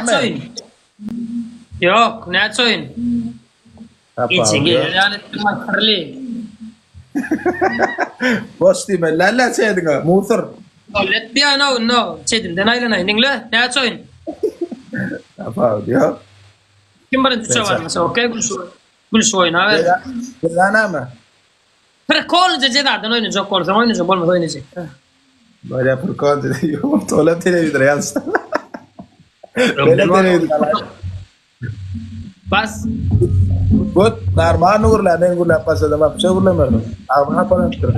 Ne oyun? Yok, ne oyun? İçin gelir yani makarli. Boş değil mi? Lalla şeydin ha, musur. Let bir no. Çedim aylanay ningle. Ne oyun? Apa diyor? Kim birinci çavar mesela? Okey, gülüş oyun abi. Bilana mı? Prekolca cedadan oynayacak olsam oynayacak olmaz oynayacak. Böyle prekolca yok. Tola televizyon yansın. Böyle televizyon. Bas. Buat normal nurla ne nurla pas edemem. Şey bulamıyorum. Abi ne falan tutuyor.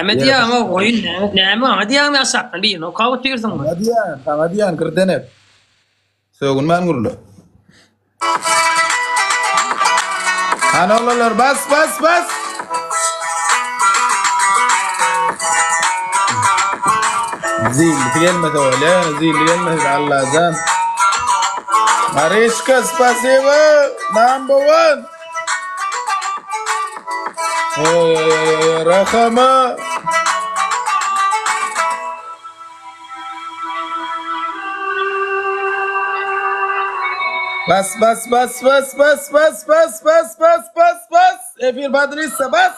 Ne diye ama oyun ne ama diye ama asaktan bir no kavut diyorsun mu? Hadiyan kırdenet. Soğun man nurla. Anolalar bas. Zil gelmedi öyle. Zil gelmedi Allah'tan. Mariska, спасибо. Number one. Rahama. Bas. Everybody listen, bas.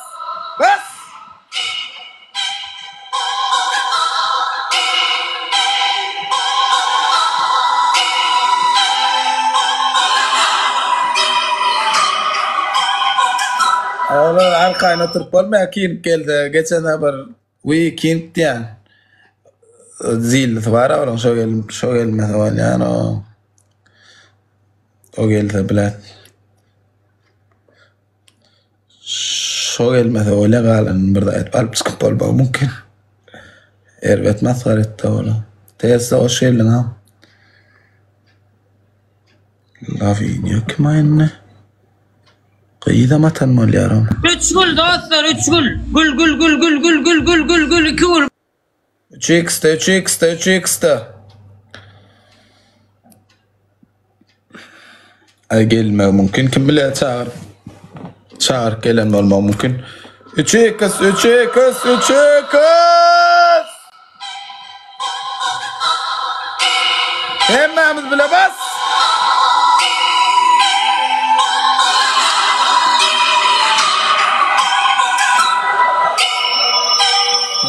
Allah arkayına tırpalma kim geldi geçen haber weekend yani zil var ama şu gelmedi yani o geldi bile şu gelmedi öyle galan burada alp sıkıntı mümkün evet ما صارت ولا تيسا o şeyle ha la video كمان قيدة ما تنمل يا رب 3 gol dostlar 3 gol. Gol 2 gol. 3x'te. Ay gelme mümkün kim bile çağır gelen olma mümkün. 3x. Hemmemiz bile bas.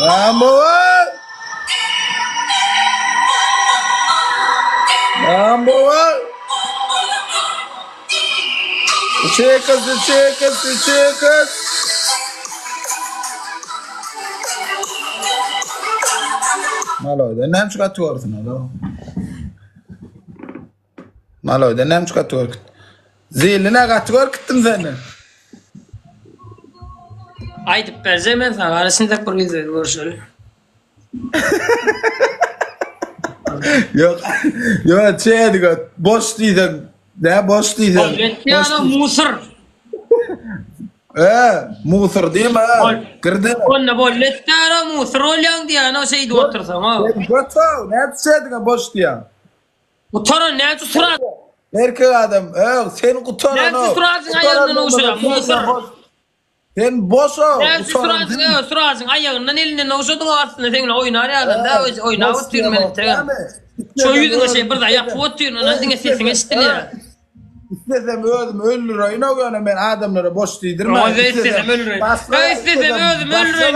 Number one. Chicas. Malo, nem çıkart tuvaletine lo. Malo, nem çıkart tuvalet. Ziline kat tuvalettin seni. Haydi perzemen sana arasında kurbize görüşelim. Yok şey diyor boş değilsin. Ne boş değilsin. Yani musur. Musur değil mi? Kırdın. Onunla bollettara musur olan diye ana şey otursam ha. Götür. Ne yapsaydın boş diye. Utanın ne surat. Erkek adam. Senin kutanın o. Ne suratın ayağından uçuyor. Musur. Sen boş ol. Ne suratın ayağından elinden uçuyor aslında seninle oynar ya da oynar oturuyor ben. Şu yüzüne şey burada ayak oturuyor. Nasıl sesini istediler. İstesem öldüreyim o yani ben adamlara boş değdirmem. İstesem öldüreyim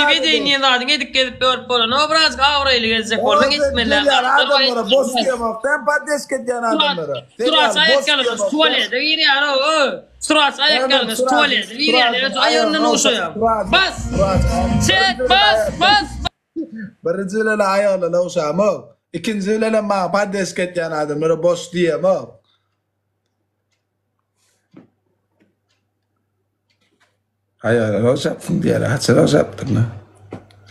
bir de niye zaten gidip gelip böyle ne biraz kavrayla gezecek oradan gitmeler. Adamlara boş diyemem. Ben patates kediyen adamlara. Surat ayak kalmış tuvalete gir yani o. Surat ayak kalmış tuvalete gir yani ayağından uçuyor. Bas. Çek bas. Birinci öyle ayağına uçamam. İkinci öyle ma patates kediyen adamlara boş diyemem. Hayır, o yaptın diye, hatırla yaptın mı?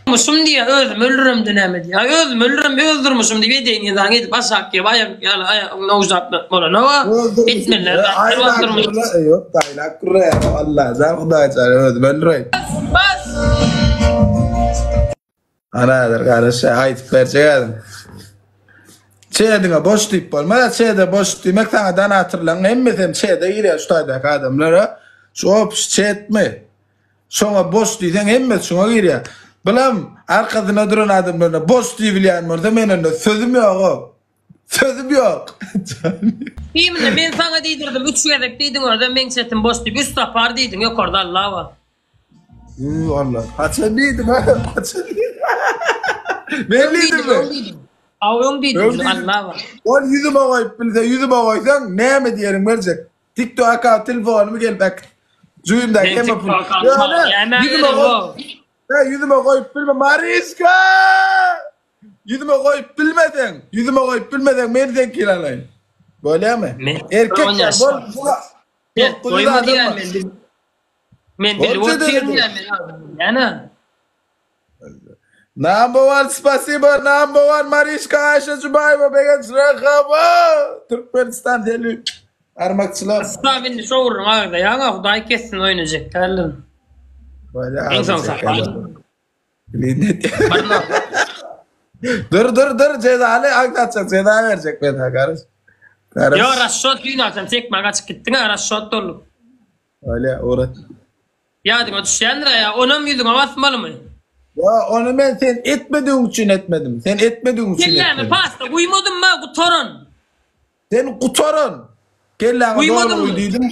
Musum diye özüm öldürürüm denemedi. Ya özüm öldürmüşüm diye deyin ya gidip basak gibi ayağımla uzatmak bana ne var? Bitmeler. Yok dayla kurre Allah zar Xudoy çare özüm öldüreyim. Bas. Anadır kardeş aytıp vereceğim. Çeyedine boş deyip olmaz. Çeyede boş demek sana dan hatırlan. Emmesem çeyede giriyor şu taydaki adamlara. Şu opş çeyetme. Sonra boş deysen emmes şuna giriyor. Bilmem arkasına duran adamlarına boş diyebilen orada benim de sözüm yok o. Sözüm yok. İyimle ben sana deydirdim 3 yedek deydin oradan ben çetim boş deyip üst tapar deydin yok orada Allah var. Allah. Haçan değildim ha. Haçan değildim. Belliydim mi? Avyon deydin Allah var. On yüzüme koyup bilse yüzüme koysan ne mi diyelim verecek? TikTok account telefonumu gel bak. Zuyumda Ben keme pul. TikTok account Yüzüme koyup bilme Mariska. Yüzüme koyup bilmeden. Yüzüme koyup bilmeden beni sen kiralayın. Böyle mi? Erkek ya bol. Koyma diyen men bir oturum yani. Number one spasiba, number one Mariska Ayşe Zubayeva Began Sırakaba. Türkmenistan deli. Armakçılar. Asla beni soğurum ağırda ya. Huday kessin oynayacak. Terlerim. Böyle en son saklar. Dur cezalı anlatacak. Ceza verecek bana karış. Yo raşot düğün alsam çekme kaç gittin ha raşot dolu. Öyle uğrat. Ya dedim düşendir ya onam yüzüme basmalı mı? Ya onu ben sen etmediğin için etmedim. Sen etmediğin için etmedim. Kelleme pasta uyumadın mı kutorun? Sen kutorun. Kelleme doğru uyduydum.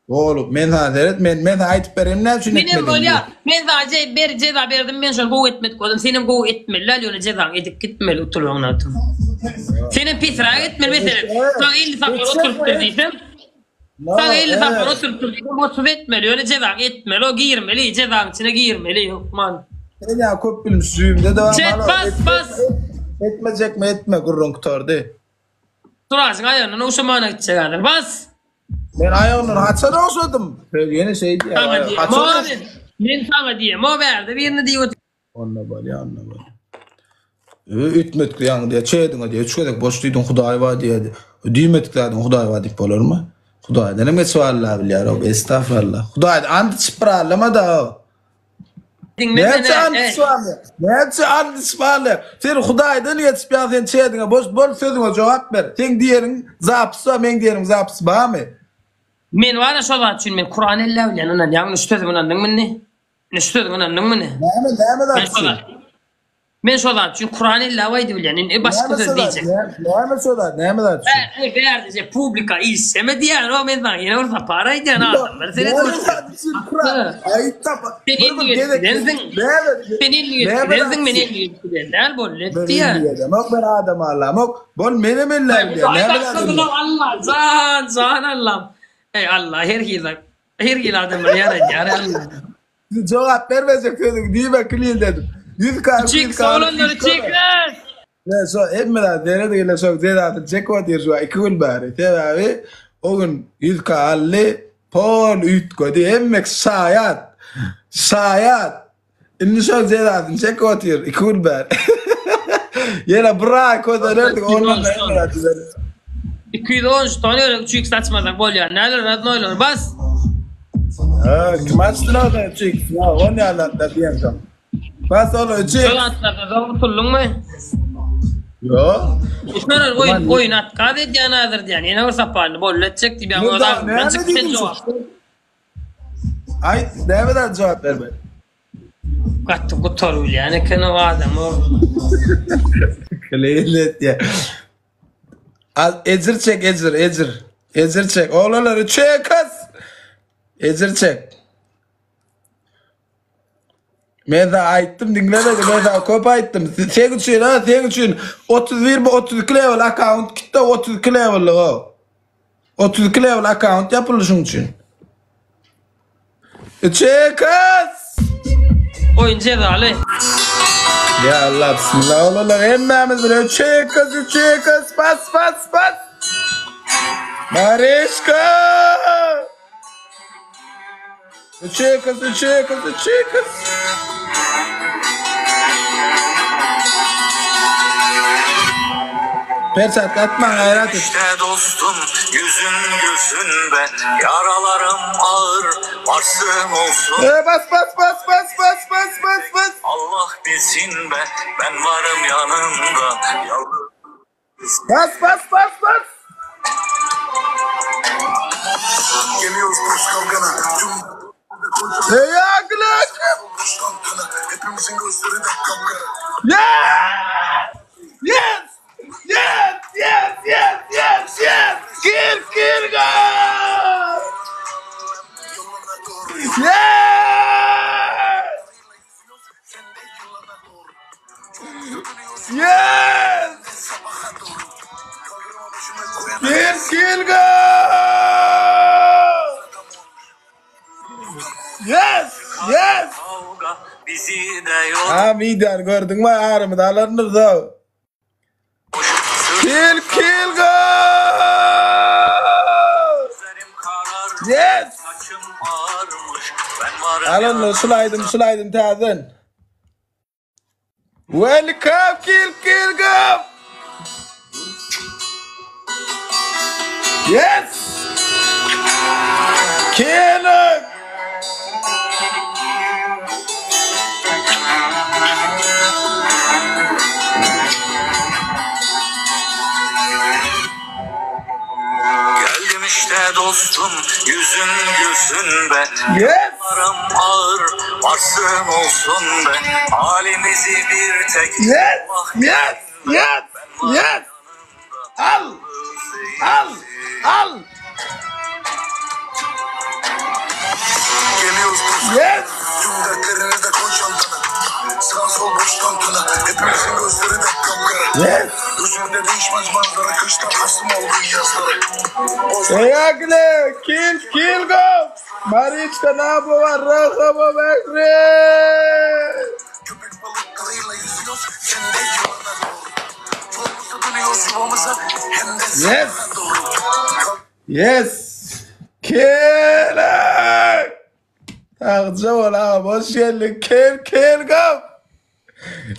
Oğlum men hazret men ayıp berim ne için etmedim. Benim böyle ya men sadece bir ceza verdim ben şöyle go etmedik oğlum senin go etmeliler öyle ceza edip gitmeli oturuyorsun atım. Senin pisra etmeli mesela sana 50 safar oturup durduysan sana 50 safar oturup durduysan motive etmeli öyle ceza etmeli o giyirmeli cezanın içine giyirmeli yok man. Ben ya kop bilim suyumda devam bas. Etmeyecek mi etme gurrun kutordu. Durasın ayağının o şamana gidecek adam bas. Ben ayağının haçana olsadım. Yeni şeydi ya. Sana diyeyim o abi. Ben sana diyeyim o verdi birini diyor. Onunla böyle onunla böyle. Ütmedik yani diye çeydin diye çıkıyorduk boşluydun Huday var diye. Düğmedik zaten Huday var deyip olur mu? Huday'dan ne suallar bilir o estağfurullah. Huday'dan andı çıprarlama da o. Neyse andı suallar. Neyse andı suallar. Sen Huday'dan yetişmeyen sen çeydin boş sözüne cevap ver. Sen diyerin zapsı ben diyerim zapsı bağ mı? Men var ya şolar için men Kur'an elle bilen anan yanlış sözüm anladın mı ne? Ne sözüm anladın mı ne? Ne men şolar için Kur'an elle vaydı bilen başka söz diyecek. Ne mi da? Verdice publika iseme diyen o men var yine orada paraydı ya adamlar. Sen ne diyorsun? Senin niyetin men niyetin der bol etti ya. Mok ben adam Allah mok bol menem elle bilen. Allah zan Allah. Ey Allah her yıl adamlar yarar Allah. Cevap vermeyecek dedim. Değil mi? Clean dedim. 100K. Çık salonları çık lan. Ne so emra derede ile so zeydatın çek o diyor şu iki gün bari. Tabii o gün 100K alli pol üt koydu. Emmek sayat. İnni so zeydatın çek o diyor iki gün bari. Yine bırak o da nerede onunla emra diyor. 213 tane öyle küçük saçmadan gol ya. Neler adını oynuyor. Bas. Kim açtın o da çık. Ya onu anlattı diyeceğim. Bas oğlum çık. Şöyle atlarda da tullun mu? Yok. Şöyle oyun at. Kadet yanadır yani. Yine orsa parlı. Bol edecek diye. Ben çıkışen cevap. Ay ne kadar cevap verme. Kattı bu torul yani. Kını o adam o. Kıleylet ya. Ecir çek ecir. Ecir çek. Oğlanları çek kız. Ecir çek. Meza ayttım dinlemedi. Meza kop ayttım. Sen için 30 level account gitti 30 level o. 30 level account yapılışın için. Çek kız. Oyun cezalı. Ya Allah bismillah oğlanlar emmemiz bile çek kız bas. Mariska. Çek kız. Persat atma gayret et. İşte dostum yüzün gülsün be. Yaralarım ağır varsın olsun. Bas. Allah bilsin be ben varım yanında. Bas. Geliyoruz kuş kavgana. Hey aklak. Hepimizin gözleri de kapkara. Yes. kill go. Yes, yes. Kavga bizi de yok. Ha video gördün mü? Ağrımı da alınır da. Kill go. Gözlerim kararmış. Yes. Saçım ağarmış. Ben varım Alınır sulaydım tazın. Welcome kill go. Yes. Kill it. Geldim işte dostum, yüzün gülsün be. Yes. Param ağır, varsın olsun be. Halimizi bir tek Yes. Allah Yes. Yes. Yes. Al. Geliyoruz dostum. Yes. Tüm dertlerini de koy çantana. Sağ sol boş tantana. Hepimizin gözleri de kapkara. Yes. Gözümde değişmez manzara. Kıştan hasım oldu yazlara. Boş Eyakle. Kill go. Mariçka ne yapıyor? Rakama bekle. köpek balıklarıyla yüzüyoruz. Sen de yuvana doğru. Yolumuza dönüyoruz yuvamıza. Hem de Yes. sana doğru. Yes. Kill it. Takca ola. Boş geldin. Kill go.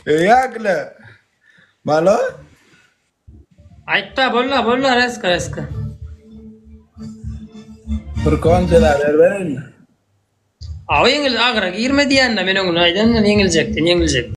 Eyakle. Malo? Aytta bolla reska. Bir konseler verin mi? Ağa yengil ağıra girme diyenle men onu aydan yengilcektin.